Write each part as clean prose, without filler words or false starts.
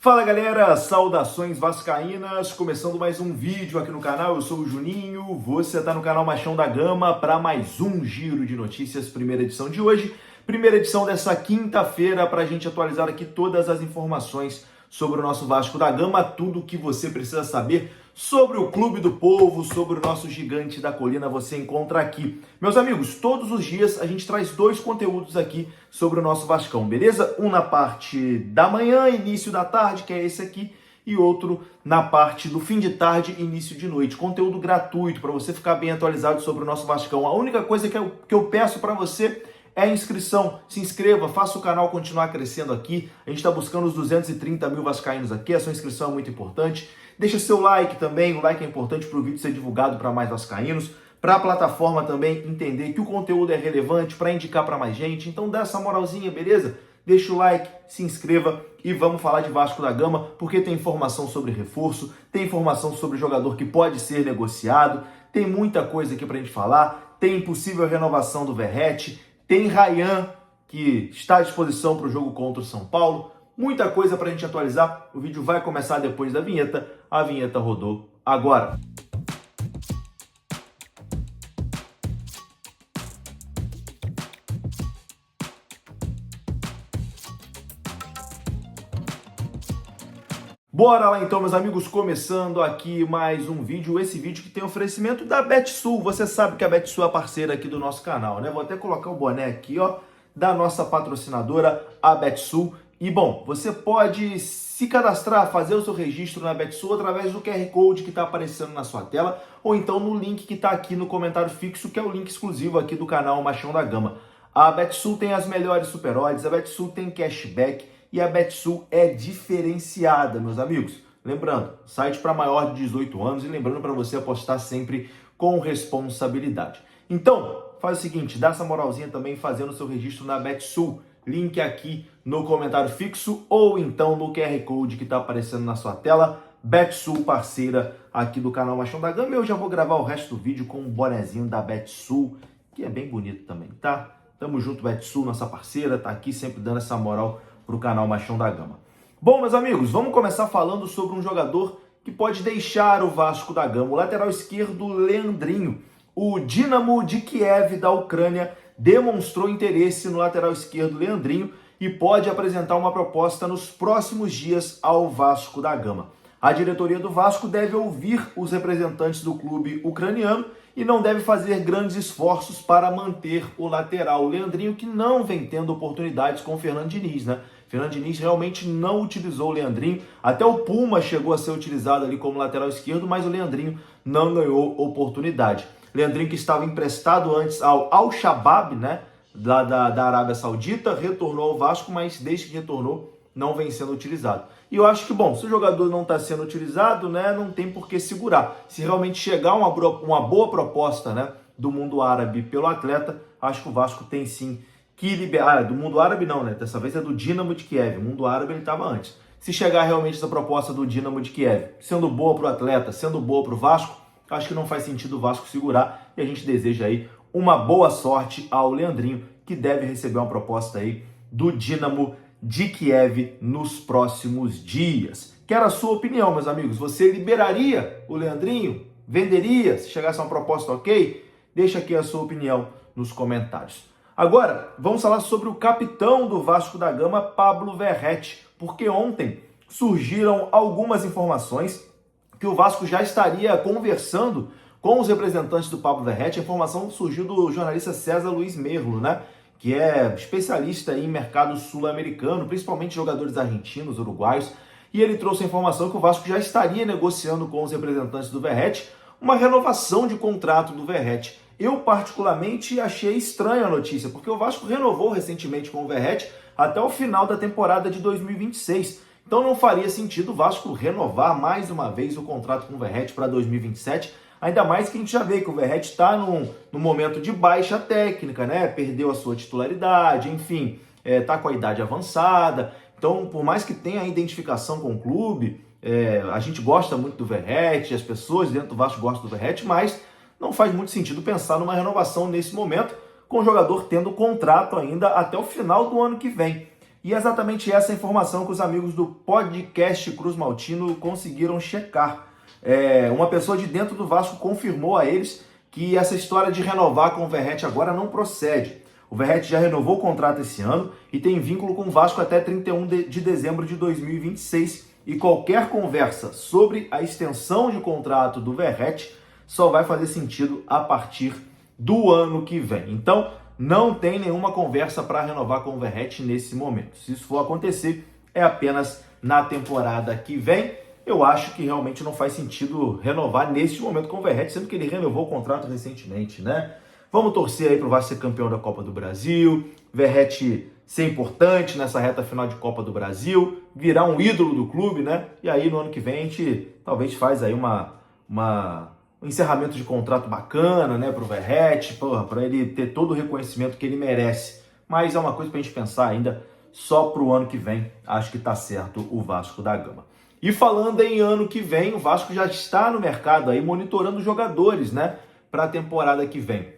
Fala galera, saudações vascaínas, começando mais um vídeo aqui no canal, eu sou o Juninho, você está no canal Machão da Gama para mais um giro de notícias, primeira edição de hoje, primeira edição dessa quinta-feira para a gente atualizar aqui todas as informações sobre o nosso Vasco da Gama, tudo o que você precisa saber sobre o Clube do Povo, sobre o nosso gigante da colina, você encontra aqui. Meus amigos, todos os dias a gente traz dois conteúdos aqui sobre o nosso Vascão, beleza? Um na parte da manhã, início da tarde, que é esse aqui, e outro na parte do fim de tarde, início de noite. Conteúdo gratuito para você ficar bem atualizado sobre o nosso Vascão. A única coisa que eu peço para você é a inscrição. Se inscreva, faça o canal continuar crescendo aqui. A gente está buscando os 230 mil vascaínos aqui, a sua inscrição é muito importante. Deixa seu like também, o like é importante para o vídeo ser divulgado para mais vascaínos, para a plataforma também entender que o conteúdo é relevante, para indicar para mais gente. Então dá essa moralzinha, beleza? Deixa o like, se inscreva e vamos falar de Vasco da Gama, porque tem informação sobre reforço, tem informação sobre jogador que pode ser negociado, tem muita coisa aqui para a gente falar, tem possível renovação do Verratti, tem Ryan, que está à disposição para o jogo contra o São Paulo. Muita coisa para a gente atualizar. O vídeo vai começar depois da vinheta. A vinheta rodou agora. Bora lá então, meus amigos, começando aqui mais um vídeo. Esse vídeo que tem oferecimento da Betsul. Você sabe que a Betsul é parceira aqui do nosso canal, né? Vou até colocar o boné aqui, ó, da nossa patrocinadora, a Betsul. E bom, você pode se cadastrar, fazer o seu registro na Betsul através do QR Code que está aparecendo na sua tela, ou então no link que está aqui no comentário fixo, que é o link exclusivo aqui do canal Machão da Gama. A Betsul tem as melhores super odds, a Betsul tem cashback e a Betsul é diferenciada, meus amigos. Lembrando, site para maior de 18 anos e lembrando para você apostar sempre com responsabilidade. Então, faz o seguinte, dá essa moralzinha também fazendo o seu registro na Betsul. Link aqui no comentário fixo ou então no QR Code que está aparecendo na sua tela. Betsul, parceira aqui do canal Machão da Gama. Eu já vou gravar o resto do vídeo com um bonezinho da Betsul, que é bem bonito também, tá? Tamo junto, Betsul, nossa parceira, tá aqui sempre dando essa moral pro canal Machão da Gama. Bom, meus amigos, vamos começar falando sobre um jogador que pode deixar o Vasco da Gama. O lateral esquerdo, Leandrinho. O Dinamo de Kiev da Ucrânia demonstrou interesse no lateral esquerdo Leandrinho e pode apresentar uma proposta nos próximos dias ao Vasco da Gama. A diretoria do Vasco deve ouvir os representantes do clube ucraniano e não deve fazer grandes esforços para manter o lateral Leandrinho, que não vem tendo oportunidades com o Fernando Diniz, né? Fernando Diniz realmente não utilizou o Leandrinho, até o Puma chegou a ser utilizado ali como lateral esquerdo, mas o Leandrinho não ganhou oportunidade. Leandrinho, que estava emprestado antes ao Al-Shabaab, né, da Arábia Saudita, retornou ao Vasco, mas desde que retornou não vem sendo utilizado. E eu acho que, bom, se o jogador não está sendo utilizado, né, não tem por que segurar. Se realmente chegar uma boa proposta, né, do mundo árabe pelo atleta, acho que o Vasco tem sim que liberar. Do mundo árabe não, né? Dessa vez é do Dinamo de Kiev. O mundo árabe ele estava antes. Se chegar realmente essa proposta do Dinamo de Kiev, sendo boa para o atleta, sendo boa para o Vasco, acho que não faz sentido o Vasco segurar e a gente deseja aí uma boa sorte ao Leandrinho, que deve receber uma proposta aí do Dinamo de Kiev nos próximos dias. Quero a sua opinião, meus amigos. Você liberaria o Leandrinho? Venderia? Se chegasse uma proposta ok? Deixa aqui a sua opinião nos comentários. Agora, vamos falar sobre o capitão do Vasco da Gama, Pablo Verratti, porque ontem surgiram algumas informações que o Vasco já estaria conversando com os representantes do Pablo Verratti. A informação surgiu do jornalista César Luiz Merlo, né? Que é especialista em mercado sul-americano, principalmente jogadores argentinos, uruguaios, e ele trouxe a informação que o Vasco já estaria negociando com os representantes do Verratti uma renovação de contrato do Verratti. Eu, particularmente, achei estranha a notícia, porque o Vasco renovou recentemente com o Verratti até o final da temporada de 2026. Então não faria sentido o Vasco renovar mais uma vez o contrato com o Verratti para 2027, ainda mais que a gente já vê que o Verratti está num momento de baixa técnica, né? Perdeu a sua titularidade, enfim, está com a idade avançada. Então, por mais que tenha a identificação com o clube, a gente gosta muito do Verratti, as pessoas dentro do Vasco gostam do Verratti, mas não faz muito sentido pensar numa renovação nesse momento, com o jogador tendo contrato ainda até o final do ano que vem. E é exatamente essa informação que os amigos do podcast Cruz Maltino conseguiram checar. Uma pessoa de dentro do Vasco confirmou a eles que essa história de renovar com o Verratti agora não procede. O Verratti já renovou o contrato esse ano e tem vínculo com o Vasco até 31 de dezembro de 2026. E qualquer conversa sobre a extensão de contrato do Verratti só vai fazer sentido a partir do ano que vem. Então, não tem nenhuma conversa para renovar com o Verratti nesse momento. Se isso for acontecer, é apenas na temporada que vem. Eu acho que realmente não faz sentido renovar neste momento com o Verratti, sendo que ele renovou o contrato recentemente, né? Vamos torcer aí para o Vasco ser campeão da Copa do Brasil, Verratti ser importante nessa reta final de Copa do Brasil, virar um ídolo do clube, né? E aí no ano que vem a gente talvez faz aí um encerramento de contrato bacana, né, para o Verratti, para ele ter todo o reconhecimento que ele merece. Mas é uma coisa para a gente pensar ainda só para o ano que vem. Acho que está certo o Vasco da Gama. E falando em ano que vem, o Vasco já está no mercado aí monitorando jogadores, né, para a temporada que vem.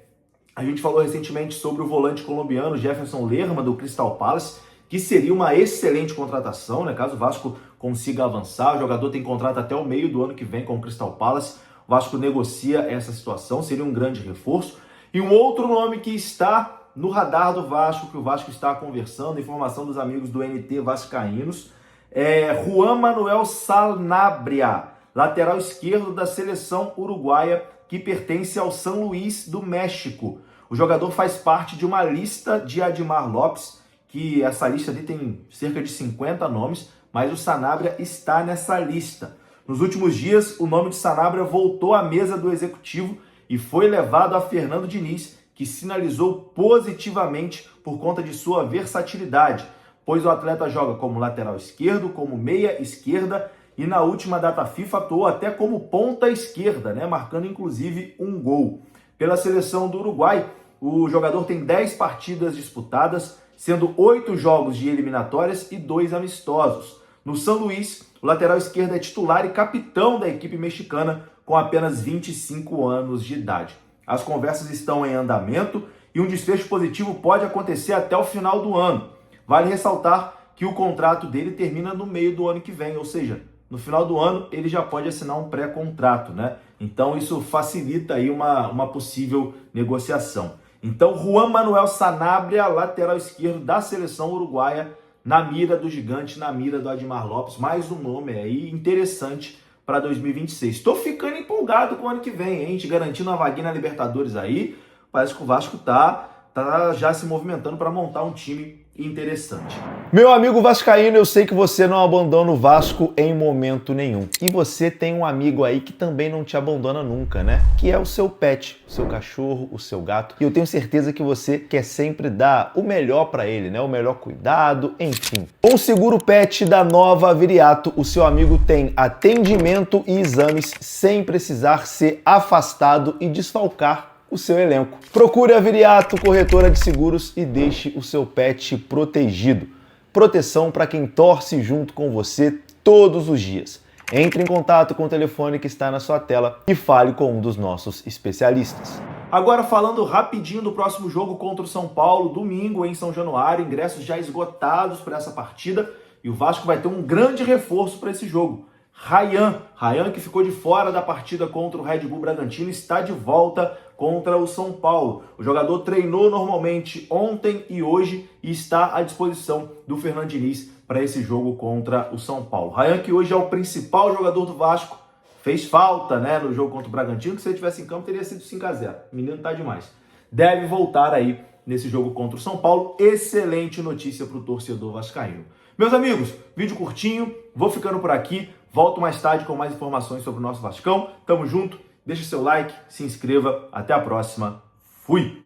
A gente falou recentemente sobre o volante colombiano Jefferson Lerma, do Crystal Palace, que seria uma excelente contratação, né, caso o Vasco consiga avançar. O jogador tem contrato até o meio do ano que vem com o Crystal Palace. O Vasco negocia essa situação, seria um grande reforço. E um outro nome que está no radar do Vasco, que o Vasco está conversando, informação dos amigos do NT Vascaínos, é Juan Manuel Sanabria, lateral esquerdo da seleção uruguaia, que pertence ao San Luis do México. O jogador faz parte de uma lista de Admar Lopes, que essa lista ali tem cerca de 50 nomes, mas o Sanabria está nessa lista. Nos últimos dias, o nome de Sanabria voltou à mesa do executivo e foi levado a Fernando Diniz, que sinalizou positivamente por conta de sua versatilidade, pois o atleta joga como lateral esquerdo, como meia esquerda e na última data FIFA atuou até como ponta esquerda, né, marcando inclusive um gol. Pela seleção do Uruguai, o jogador tem 10 partidas disputadas, sendo 8 jogos de eliminatórias e 2 amistosos. No São Luís, o lateral esquerdo é titular e capitão da equipe mexicana com apenas 25 anos de idade. As conversas estão em andamento e um desfecho positivo pode acontecer até o final do ano. Vale ressaltar que o contrato dele termina no meio do ano que vem, ou seja, no final do ano ele já pode assinar um pré-contrato, né? Então isso facilita aí uma possível negociação. Então Juan Manuel Sanabria, lateral esquerdo da seleção uruguaia, na mira do gigante, na mira do Admar Lopes, mais um nome aí interessante para 2026. Estou ficando empolgado com o ano que vem, hein? A gente garantindo uma vaguinha na Libertadores aí, parece que o Vasco tá já se movimentando para montar um time interessante. Meu amigo vascaíno, eu sei que você não abandona o Vasco em momento nenhum. E você tem um amigo aí que também não te abandona nunca, né? Que é o seu pet, o seu cachorro, o seu gato. E eu tenho certeza que você quer sempre dar o melhor para ele, né? O melhor cuidado, enfim. Com o seguro pet da Nova Viriato, o seu amigo tem atendimento e exames sem precisar ser afastado e desfalcar o seu elenco. Procure a Viriato, corretora de seguros, e deixe o seu pet protegido. Proteção para quem torce junto com você todos os dias. Entre em contato com o telefone que está na sua tela e fale com um dos nossos especialistas. Agora falando rapidinho do próximo jogo contra o São Paulo, domingo em São Januário, ingressos já esgotados para essa partida e o Vasco vai ter um grande reforço para esse jogo. Rayan, que ficou de fora da partida contra o Red Bull Bragantino, está de volta contra o São Paulo. O jogador treinou normalmente ontem e hoje e está à disposição do Fernando Diniz para esse jogo contra o São Paulo. Rayan, que hoje é o principal jogador do Vasco, fez falta, né, no jogo contra o Bragantino, que se ele tivesse em campo teria sido 5-0. O menino tá demais. Deve voltar aí nesse jogo contra o São Paulo. Excelente notícia para o torcedor vascaíno. Meus amigos, vídeo curtinho, vou ficando por aqui. Volto mais tarde com mais informações sobre o nosso Vascão. Tamo junto, deixa seu like, se inscreva. Até a próxima. Fui!